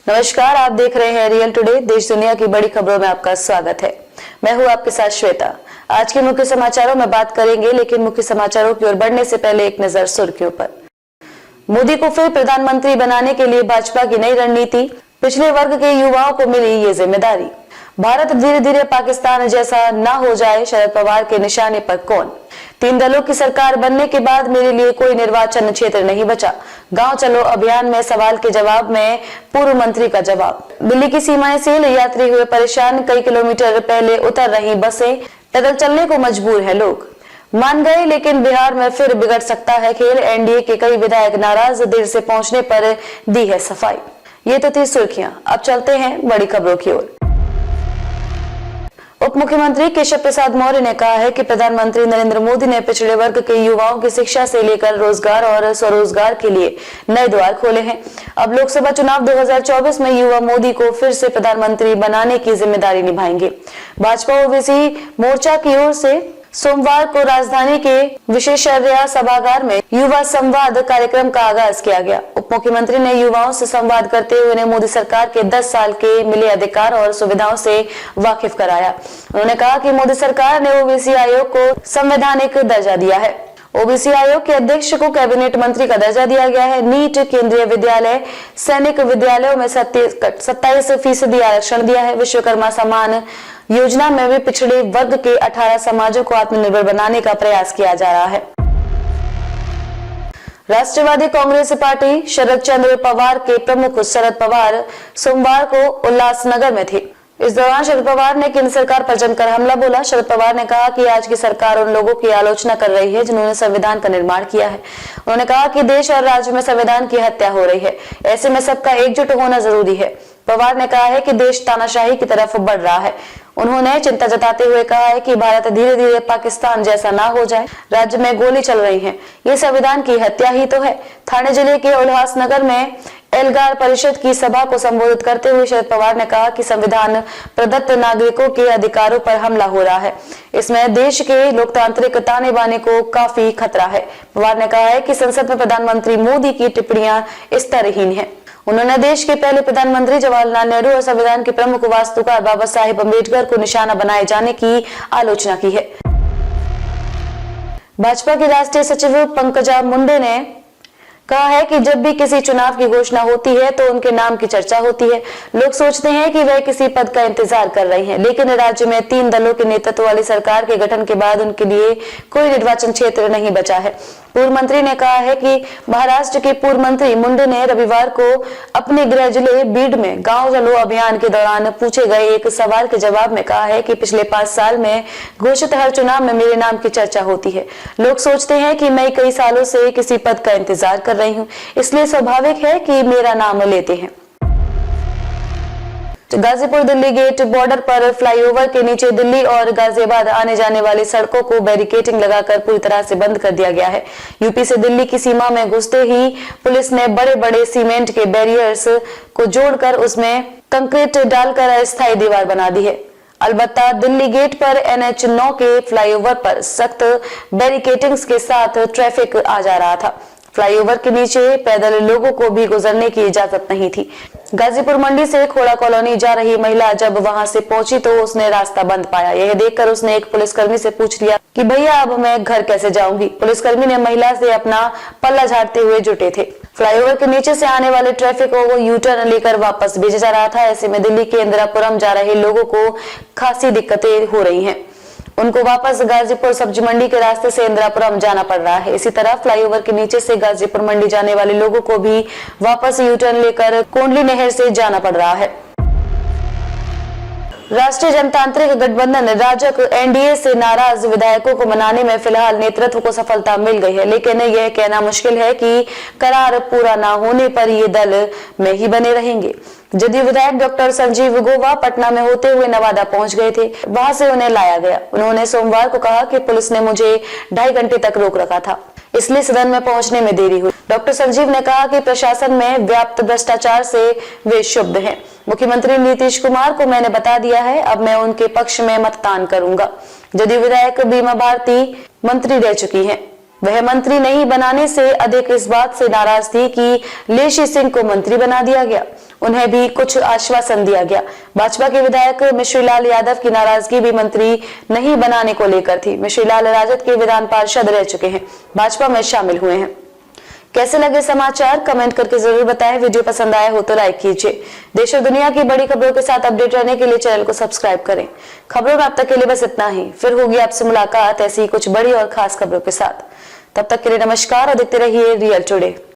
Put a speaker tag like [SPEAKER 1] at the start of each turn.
[SPEAKER 1] नमस्कार, आप देख रहे हैं रियल टुडे। देश दुनिया की बड़ी खबरों में आपका स्वागत है। मैं हूं आपके साथ श्वेता। आज के मुख्य समाचारों में बात करेंगे, लेकिन मुख्य समाचारों की ओर बढ़ने से पहले एक नजर सुर्खियों पर। मोदी को फिर प्रधानमंत्री बनाने के लिए भाजपा की नई रणनीति, पिछड़े वर्ग के युवाओं को मिली ये जिम्मेदारी। भारत धीरे धीरे पाकिस्तान जैसा ना हो जाए, शरद पवार के निशाने पर कौन। 3 दलों की सरकार बनने के बाद मेरे लिए कोई निर्वाचन क्षेत्र नहीं बचा, गांव चलो अभियान में सवाल के जवाब में पूर्व मंत्री का जवाब। दिल्ली की सीमाएं सील, यात्री हुए परेशान, कई किलोमीटर पहले उतर रही बसें, पैदल चलने को मजबूर है लोग। मान गए, लेकिन बिहार में फिर बिगड़ सकता है खेल, एनडीए के कई विधायक नाराज, देर से पहुंचने पर दी है सफाई। ये तो थी सुर्खियां, अब चलते हैं बड़ी खबरों की ओर। उप मुख्यमंत्री केशव प्रसाद मौर्य ने कहा है कि प्रधानमंत्री नरेंद्र मोदी ने पिछड़े वर्ग के युवाओं की शिक्षा से लेकर रोजगार और स्वरोजगार के लिए नए द्वार खोले हैं। अब लोकसभा चुनाव 2024 में युवा मोदी को फिर से प्रधानमंत्री बनाने की जिम्मेदारी निभाएंगे। भाजपा ओबीसी मोर्चा की ओर से सोमवार को राजधानी के विशेषज्ञ सभागार में युवा संवाद कार्यक्रम का आगाज किया गया। उप मुख्यमंत्री ने युवाओं से संवाद करते हुए उन्हें मोदी सरकार के 10 साल के मिले अधिकार और सुविधाओं से वाकिफ कराया। उन्होंने कहा कि मोदी सरकार ने ओबीसी आयोग को संवैधानिक दर्जा दिया है। ओबीसी आयोग के अध्यक्ष को कैबिनेट मंत्री का दर्जा दिया गया है। नीट, केंद्रीय विद्यालय, सैनिक विद्यालयों में 27% आरक्षण दिया है। विश्वकर्मा सम्मान योजना में भी पिछड़े वर्ग के 18 समाजों को आत्मनिर्भर बनाने का प्रयास किया जा रहा है। राष्ट्रवादी कांग्रेस पार्टी शरद चंद्र पवार के प्रमुख शरद पवार सोमवार को उल्लासनगर में थे। इस दौरान शरद पवार ने केंद्र सरकार पर जमकर हमला बोला। शरद पवार ने कहा कि आज की सरकार उन लोगों की आलोचना कर रही है जिन्होंने संविधान का निर्माण किया है। उन्होंने कहा कि देश और राज्य में संविधान की हत्या हो रही है, ऐसे में सबका एकजुट होना जरूरी है। पवार ने कहा है कि देश तानाशाही की तरफ बढ़ रहा है। उन्होंने चिंता जताते हुए कहा है कि भारत धीरे धीरे पाकिस्तान जैसा ना हो जाए, राज्य में गोली चल रही है, ये संविधान की हत्या ही तो है। थाने जिले के उल्लासनगर में एल्गार परिषद की सभा को संबोधित करते हुए शरद पवार ने कहा कि संविधान प्रदत्त नागरिकों के अधिकारों पर हमला हो रहा है, इसमें देश के लोकतांत्रिक ताने बाने को काफी खतरा है। पवार ने कहा है कि संसद में प्रधानमंत्री मोदी की टिप्पणियां स्तरहीन है। उन्होंने देश के पहले प्रधानमंत्री जवाहरलाल नेहरू और संविधान के प्रमुख वास्तुकार बाबा साहेब अम्बेडकर को निशाना बनाए जाने की आलोचना की है। भाजपा की राष्ट्रीय सचिव पंकजा मुंडे ने कहा है कि जब भी किसी चुनाव की घोषणा होती है तो उनके नाम की चर्चा होती है। लोग सोचते हैं कि वह किसी पद का इंतजार कर रहे हैं, लेकिन राज्य में 3 दलों के नेतृत्व वाली सरकार के गठन के बाद उनके लिए कोई निर्वाचन क्षेत्र नहीं बचा है। पूर्व मंत्री ने कहा है कि महाराष्ट्र के पूर्व मंत्री मुंडे ने रविवार को अपने गृह जिले बीड में गांव चलो अभियान के दौरान पूछे गए एक सवाल के जवाब में कहा है कि पिछले 5 साल में घोषित हर चुनाव में मेरे नाम की चर्चा होती है। लोग सोचते हैं कि मैं कई सालों से किसी पद का इंतजार कर रही हूं, इसलिए स्वाभाविक है कि मेरा नाम लेते हैं। गाजीपुर दिल्ली गेट बॉर्डर पर फ्लाईओवर के नीचे दिल्ली और गाजियाबाद आने जाने वाली सड़कों को बैरिकेडिंग लगाकर पूरी तरह से बंद कर दिया गया है। यूपी से दिल्ली की सीमा में घुसते ही पुलिस ने बड़े बड़े सीमेंट के बैरियर्स को जोड़कर उसमें कंक्रीट डालकर अस्थायी दीवार बना दी है। अलबत्ता दिल्ली गेट पर NH9 के फ्लाईओवर पर सख्त बैरिकेडिंग्स के साथ ट्रैफिक आ जा रहा था। फ्लाईओवर के नीचे पैदल लोगों को भी गुजरने की इजाजत नहीं थी। गाजीपुर मंडी से खोड़ा कॉलोनी जा रही महिला जब वहां से पहुंची तो उसने रास्ता बंद पाया। यह देखकर उसने एक पुलिसकर्मी से पूछ लिया कि भैया अब मैं घर कैसे जाऊंगी। पुलिसकर्मी ने महिला से अपना पल्ला झाड़ते हुए जुटे थे। फ्लाईओवर के नीचे से आने वाले ट्रैफिक को यू टर्न लेकर वापस भेजा जा रहा था। ऐसे में दिल्ली के इंदिरापुरम जा रहे लोगों को खासी दिक्कतें हो रही हैं। उनको वापस गाजीपुर सब्जी मंडी के रास्ते से इंदिरापुरम जाना पड़ रहा है। इसी तरह फ्लाईओवर के नीचे से गाजीपुर मंडी जाने वाले लोगों को भी वापस यू टर्न लेकर कोंडली नहर से जाना पड़ रहा है। राष्ट्रीय जनतांत्रिक गठबंधन राजग एनडीए से नाराज विधायकों को मनाने में फिलहाल नेतृत्व को सफलता मिल गई है, लेकिन यह कहना मुश्किल है कि करार पूरा न होने पर ये दल में ही बने रहेंगे। जदयू विधायक डॉक्टर संजीव गोवा पटना में होते हुए नवादा पहुंच गए थे, वहां से उन्हें लाया गया। उन्होंने सोमवार को कहा कि पुलिस ने मुझे 2.5 घंटे तक रोक रखा था, इसलिए सदन में पहुंचने में देरी हुई। डॉक्टर संजीव ने कहा कि प्रशासन में व्याप्त भ्रष्टाचार से वे क्षुब्ध हैं। मुख्यमंत्री नीतीश कुमार को मैंने बता दिया है, अब मैं उनके पक्ष में मतदान करूंगा। जदयू विधायक बीमा भारती मंत्री रह चुकी हैं। वह मंत्री नहीं बनाने से अधिक इस बात से नाराज थी कि लेशी सिंह को मंत्री बना दिया गया। उन्हें भी कुछ आश्वासन दिया गया। भाजपा के विधायक मिश्रीलाल यादव की नाराजगी भी मंत्री नहीं बनाने को लेकर थी। मिश्रीलाल राजद के विधान पार्षद रह चुके हैं, भाजपा में शामिल हुए हैं। कैसे लगे समाचार कमेंट करके जरूर बताएं। वीडियो पसंद आया हो तो लाइक कीजिए। देश और दुनिया की बड़ी खबरों के साथ अपडेट रहने के लिए चैनल को सब्सक्राइब करें। खबरों में अब तक के लिए बस इतना ही, फिर होगी आपसे मुलाकात ऐसी ही कुछ बड़ी और खास खबरों के साथ। तब तक के लिए नमस्कार और देखते रहिए रियल टुडे।